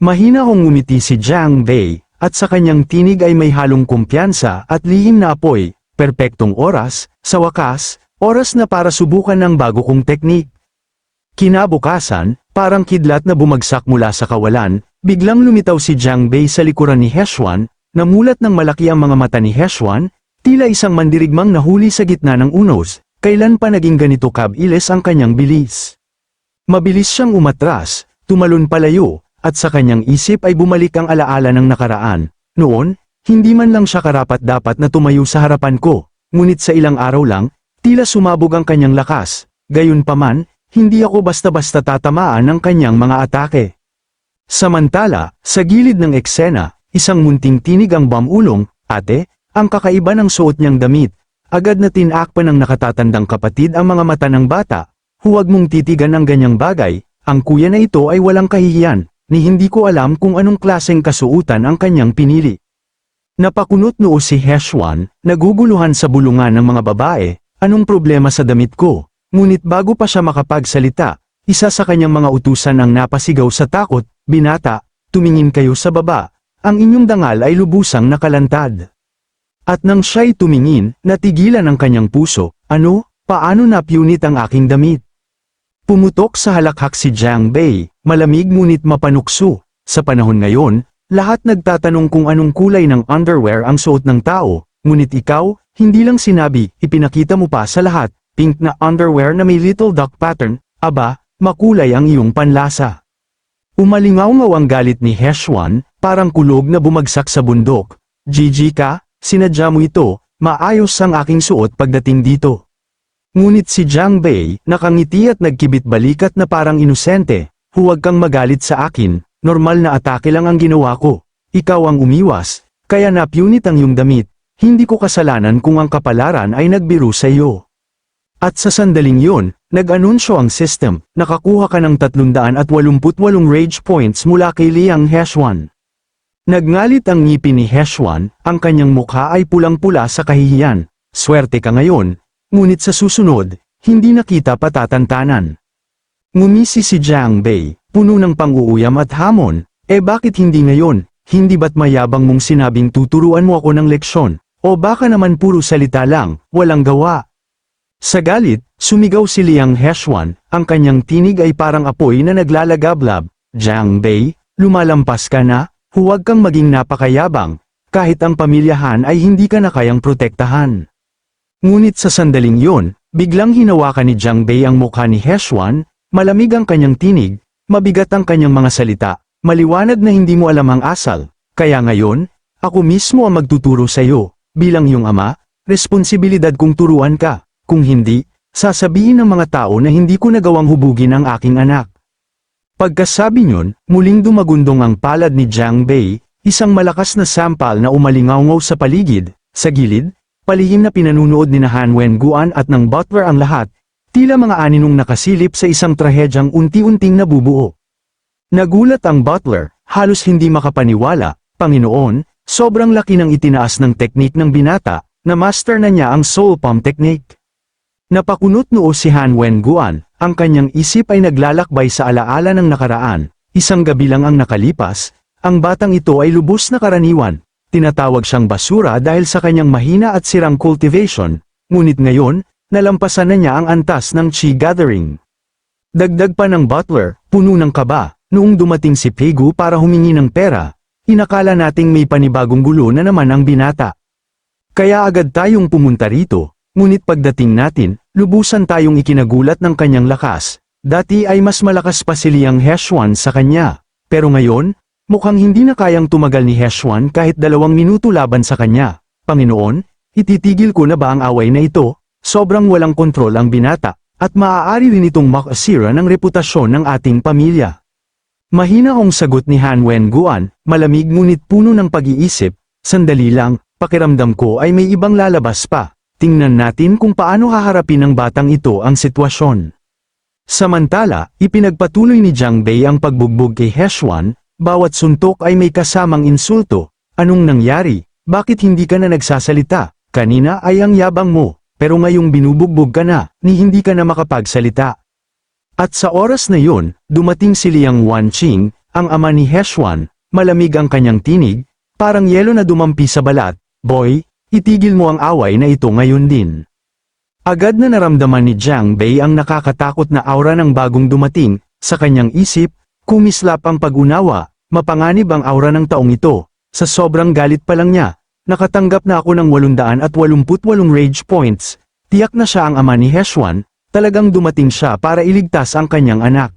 Mahina kong ngumiti si Jiang Bei, at sa kanyang tinig ay may halong kumpiyansa at lihim na apoy, perpektong oras, sa wakas, oras na para subukan ng bago kong teknik. Kinabukasan, parang kidlat na bumagsak mula sa kawalan, biglang lumitaw si Jiang Bei sa likuran ni Hexuan, namulat ng malaki ang mga mata ni Hexuan, tila isang mandirigmang nahuli sa gitna ng unos, kailan pa naging ganito kabilis ang kanyang bilis. Mabilis siyang umatras, tumalon palayo, at sa kanyang isip ay bumalik ang alaala ng nakaraan. Noon, hindi man lang siya karapat-dapat na tumayo sa harapan ko, ngunit sa ilang araw lang, tila sumabog ang kanyang lakas, gayunpaman, hindi ako basta-basta tatamaan ng kanyang mga atake. Samantala, sa gilid ng eksena, isang munting tinig ang bamulong, "Ate," ang kakaiba ng suot niyang damit. Agad na tinakpan ng nakatatandang kapatid ang mga mata ng bata. "Huwag mong titigan ang ganyang bagay, ang kuya na ito ay walang kahihiyan, ni hindi ko alam kung anong klaseng kasuutan ang kanyang pinili." Napakunot noo si Hexuan, naguguluhan sa bulungan ng mga babae, "Anong problema sa damit ko?" Ngunit bago pa siya makapagsalita, isa sa kanyang mga utusan ang napasigaw sa takot, "Binata, tumingin kayo sa baba, ang inyong dangal ay lubusang nakalantad." At nang siya'y tumingin, natigilan ang kanyang puso, "Ano? Paano napunit ang aking damit?" Pumutok sa halakhak si Jiang Bei, malamig ngunit mapanukso. Sa panahon ngayon, lahat nagtatanong kung anong kulay ng underwear ang suot ng tao, ngunit ikaw, hindi lang sinabi, ipinakita mo pa sa lahat, pink na underwear na may little duck pattern, aba, makulay ang iyong panlasa. Umalingaw-ngaw ang galit ni Hexuan, parang kulog na bumagsak sa bundok. "Gigi ka, sinadya mo ito, maayos ang aking suot pagdating dito." Ngunit si Jiang Bei, nakangiti at nagkibit balikat na parang inosente, "Huwag kang magalit sa akin, normal na atake lang ang ginawa ko. Ikaw ang umiwas, kaya napunit ang iyong damit, hindi ko kasalanan kung ang kapalaran ay nagbiro sa iyo." At sa sandaling yun, nag-anunsyo ang system, nakakuha ka ng 388 rage points mula kay Liang Hexuan. Nagngalit ang ngipin ni Hexuan, ang kanyang mukha ay pulang-pula sa kahihiyan, "Swerte ka ngayon, ngunit sa susunod, hindi na kita patatantanan." Ngumisi si Jiang Bei, puno ng pang-uuyam at hamon, bakit hindi ngayon? Hindi ba't mayabang mong sinabing tuturuan mo ako ng leksyon? O baka naman puro salita lang, walang gawa?" Sa galit, sumigaw si Liang Hexuan, ang kanyang tinig ay parang apoy na naglalagablab, "Jiang Bei, lumalampas ka na, huwag kang maging napakayabang, kahit ang pamilyahan ay hindi ka na kayang protektahan." Ngunit sa sandaling yon, biglang hinawakan ni Jiang Bei ang mukha ni Hexuan, malamig ang kanyang tinig, mabigat ang kanyang mga salita, "Maliwanag na hindi mo alam ang asal, kaya ngayon, ako mismo ang magtuturo sa iyo, bilang iyong ama, responsibilidad kong turuan ka. Kung hindi, sasabihin ng mga tao na hindi ko nagawang hubugin ang aking anak." Pagkasabi niyon, muling dumagundong ang palad ni Jiang Bei, isang malakas na sampal na umalingaw-ngaw sa paligid, sa gilid, palihim na pinanunood ni Han Wenguan at ng butler ang lahat, tila mga aninong nakasilip sa isang trahedyang unti-unting nabubuo. Nagulat ang butler, halos hindi makapaniwala, "Panginoon, sobrang laki ng itinaas ng teknik ng binata, na master na niya ang soul palm technique." Napakunot noo si Han Wenguan, ang kanyang isip ay naglalakbay sa alaala ng nakaraan. Isang gabi lang ang nakalipas, ang batang ito ay lubos na karaniwan. Tinatawag siyang basura dahil sa kanyang mahina at sirang cultivation, ngunit ngayon, nalampasan na niya ang antas ng chi gathering. Dagdag pa ng butler, puno ng kaba, noong dumating si Pegu para humingi ng pera, inakala nating may panibagong gulo na naman ang binata. Kaya agad tayong pumunta rito. Ngunit pagdating natin, lubusan tayong ikinagulat ng kanyang lakas. Dati ay mas malakas pa si Liang Hexuan sa kanya. Pero ngayon, mukhang hindi na kayang tumagal ni Hexuan kahit 2 minuto laban sa kanya. "Panginoon, ititigil ko na ba ang away na ito? Sobrang walang kontrol ang binata, at maaari rin itong makasira ng reputasyon ng ating pamilya." Mahina ang sagot ni Han Wenguan, malamig ngunit puno ng pag-iisip, "Sandali lang, pakiramdam ko ay may ibang lalabas pa. Tingnan natin kung paano haharapin ng batang ito ang sitwasyon." Samantala, ipinagpatuloy ni Jiang Bei ang pagbugbog kay Hexuan, bawat suntok ay may kasamang insulto. "Anong nangyari? Bakit hindi ka na nagsasalita? Kanina ay ang yabang mo, pero ngayong binubugbog ka na, ni hindi ka na makapagsalita." At sa oras na yun, dumating si Liang Wanqing, ang ama ni Heshuan, malamig ang kanyang tinig, parang yelo na dumampi sa balat. Boy, itigil mo ang away na ito ngayon din. Agad na naramdaman ni Jiang Bei ang nakakatakot na aura ng bagong dumating, sa kanyang isip, kumislap ang pag-unawa, mapanganib ang aura ng taong ito. Sa sobrang galit pa lang niya, nakatanggap na ako ng 888 rage points, tiyak na siya ang ama ni Heshuan, talagang dumating siya para iligtas ang kanyang anak.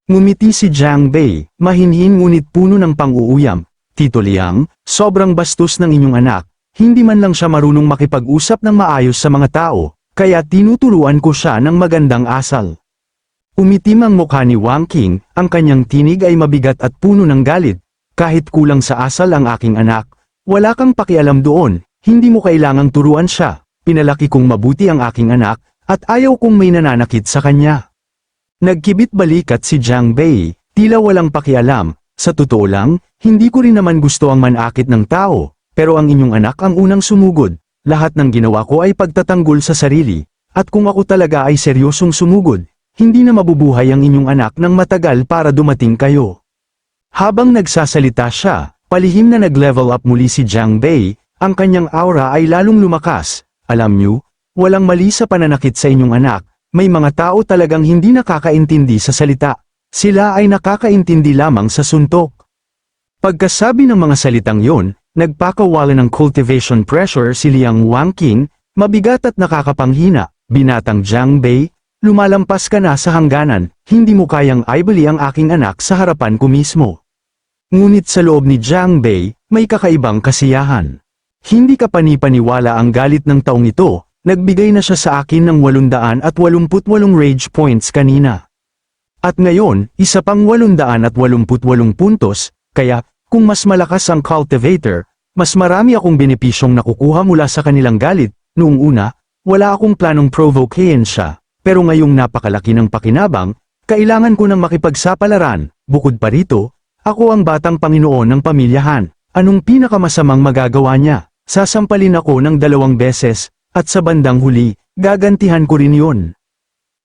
Ngumiti si Jiang Bei, mahinhin ngunit puno ng pang-uuyam. Tito Liang, sobrang bastos ng inyong anak, hindi man lang siya marunong makipag-usap ng maayos sa mga tao, kaya tinuturuan ko siya ng magandang asal. Umitim ang mukha ni Wang Qing, ang kanyang tinig ay mabigat at puno ng galit. Kahit kulang sa asal ang aking anak, wala kang pakialam doon, hindi mo kailangang turuan siya. Pinalaki kong mabuti ang aking anak, at ayaw kong may nananakit sa kanya. Nagkibit balikat si Jiang Bei, tila walang pakialam. Sa totoo lang, hindi ko rin naman gusto ang manakit ng tao, pero ang inyong anak ang unang sumugod. Lahat ng ginawa ko ay pagtatanggol sa sarili, at kung ako talaga ay seryosong sumugod, hindi na mabubuhay ang inyong anak ng matagal para dumating kayo. Habang nagsasalita siya, palihim na nag-level up muli si Jiang Bei, ang kanyang aura ay lalong lumakas. Alam niyo, walang mali sa pananakit sa inyong anak, may mga tao talagang hindi nakakaintindi sa salita. Sila ay nakakaintindi lamang sa suntok. Pagkasabi ng mga salitang yon, nagpakawala ng cultivation pressure si Liang Wang Qing, mabigat at nakakapanghina. Binatang Jiang Bei, lumalampas ka na sa hangganan, hindi mo kayang ibali ang aking anak sa harapan ko mismo. Ngunit sa loob ni Jiang Bei, may kakaibang kasiyahan. Hindi ka panipaniwala ang galit ng taong ito, nagbigay na siya sa akin ng 888 rage points kanina. At ngayon, isa pang 888 puntos, kaya, kung mas malakas ang cultivator, mas marami akong benepisyong nakukuha mula sa kanilang galit. Noong una, wala akong planong provokein siya, pero ngayong napakalaki ng pakinabang, kailangan ko ng makipagsapalaran. Bukod pa rito, ako ang batang Panginoon ng pamilyahan. Anong pinakamasamang magagawa niya? Sasampalin ako ng 2 beses, at sa bandang huli, gagantihan ko rin yun.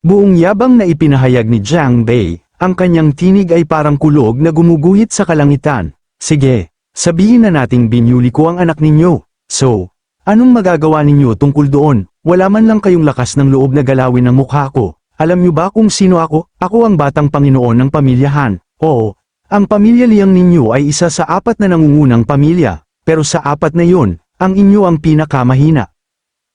Buong yabang na ipinahayag ni Jiang Bei, ang kanyang tinig ay parang kulog na gumuguhit sa kalangitan. Sige, sabihin na nating binuli ko ang anak ninyo. So, anong magagawa ninyo tungkol doon? Wala man lang kayong lakas ng loob na galawin ang mukha ko. Alam niyo ba kung sino ako? Ako ang batang Panginoon ng pamilyahan. Oo, ang pamilya Liang ninyo ay isa sa 4 na nangungunang pamilya, pero sa 4 na yon, ang inyo ang pinakamahina.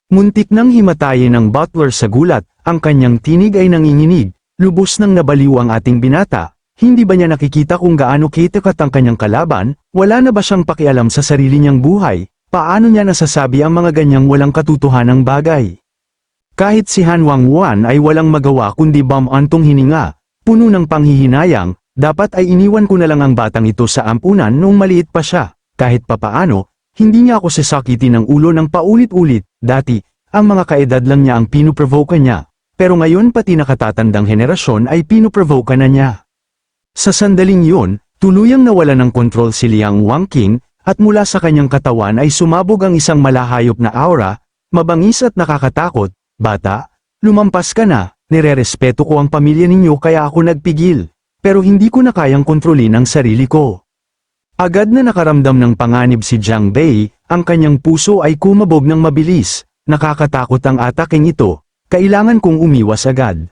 Muntik nang himatayin ng butler sa gulat, ang kanyang tinig ay nanginginig, lubos nang nabaliw ang ating binata. Hindi ba niya nakikita kung gaano kitikat ang kanyang kalaban? Wala na ba siyang pakialam sa sarili niyang buhay? Paano niya nasasabi ang mga ganyang walang katotohanang bagay? Kahit si Han Wangwan ay walang magawa kundi bumantong hininga, puno ng panghihinayang, dapat ay iniwan ko na lang ang batang ito sa ampunan noong maliit pa siya. Kahit papaano, hindi niya ako sasakitin ng ulo ng paulit-ulit. Dati, ang mga kaedad lang niya ang pinuprovoke niya, pero ngayon pati nakatatandang henerasyon ay pinuprovoke na niya. Sa sandaling yun, tuluyang nawala ng kontrol si Liang Wang Qing, at mula sa kanyang katawan ay sumabog ang isang malahayop na aura, mabangis at nakakatakot. Bata, lumampas ka na, nirerespeto ko ang pamilya ninyo kaya ako nagpigil, pero hindi ko na kayang kontrolin ang sarili ko. Agad na nakaramdam ng panganib si Jiang Bei, ang kanyang puso ay kumabog ng mabilis. Nakakatakot ang ataking ito, kailangan kong umiwas agad.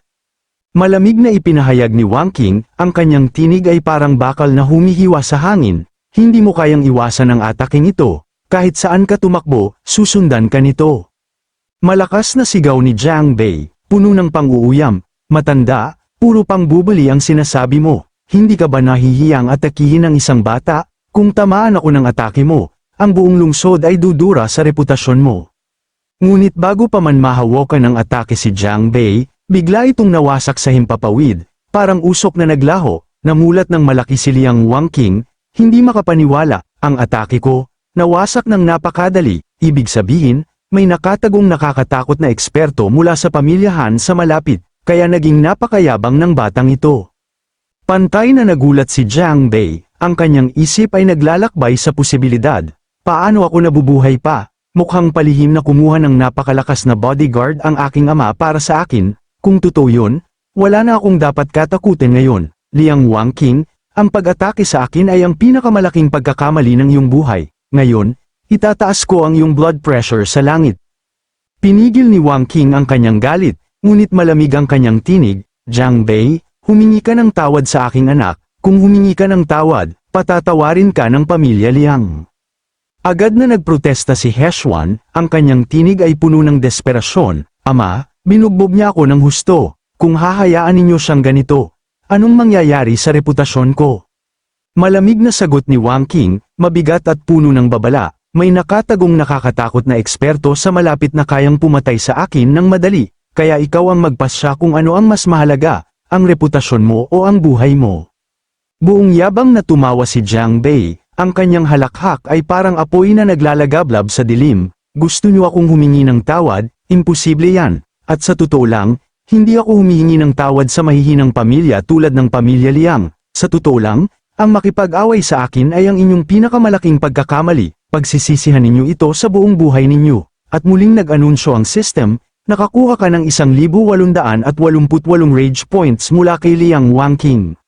Malamig na ipinahayag ni Wang Qing, ang kanyang tinig ay parang bakal na humihiwa sa hangin. Hindi mo kayang iwasan ang ataking ito, kahit saan ka tumakbo, susundan ka nito. Malakas na sigaw ni Jiang Bei, puno ng pang-uuyam. Matanda, puro pang bubuli ang sinasabi mo. Hindi ka ba nahihiyang atakihin ang isang bata? Kung tamaan ako ng atake mo, ang buong lungsod ay dudura sa reputasyon mo. Ngunit bago pa man mahawakan ng atake si Jiang Bei, bigla itong nawasak sa himpapawid, parang usok na naglaho. Namulat ng malaki si Liang Wang Qing, hindi makapaniwala, ang atake ko, nawasak ng napakadali. Ibig sabihin, may nakatagong nakakatakot na eksperto mula sa pamilyahan sa malapit, kaya naging napakayabang ng batang ito. Pantay na nagulat si Jiang Bei, ang kanyang isip ay naglalakbay sa posibilidad. Paano ako nabubuhay pa? Mukhang palihim na kumuha ng napakalakas na bodyguard ang aking ama para sa akin. Kung totoo yun, wala na akong dapat katakutin ngayon. Liang Wang Qing, ang pag-atake sa akin ay ang pinakamalaking pagkakamali ng iyong buhay. Ngayon, itataas ko ang iyong blood pressure sa langit. Pinigil ni Wang Qing ang kanyang galit, ngunit malamig ang kanyang tinig. Jiang Bei, humingi ka ng tawad sa aking anak. Kung humingi ka ng tawad, patatawarin ka ng pamilya Liang. Agad na nagprotesta si He Xuan, ang kanyang tinig ay puno ng desperasyon. Ama, binugbog niya ako ng husto. Kung hahayaan ninyo siyang ganito, anong mangyayari sa reputasyon ko? Malamig na sagot ni Wang Qing, mabigat at puno ng babala. May nakatagong nakakatakot na eksperto sa malapit na kayang pumatay sa akin ng madali, kaya ikaw ang magpasya kung ano ang mas mahalaga, ang reputasyon mo o ang buhay mo. Buong yabang na tumawa si Jiang Bei, ang kanyang halakhak ay parang apoy na naglalagablab sa dilim. Gusto niyo akong humingi ng tawad? Imposible yan. At sa totoo lang, hindi ako humihingi ng tawad sa mahihinang pamilya tulad ng pamilya Liang. Sa totoo lang, ang makipag-away sa akin ay ang inyong pinakamalaking pagkakamali. Pagsisisihan ninyo ito sa buong buhay ninyo. At muling nag-anunsyo ang system, nakakuha ka ng 1,888 rage points mula kay Liang Wang Qing.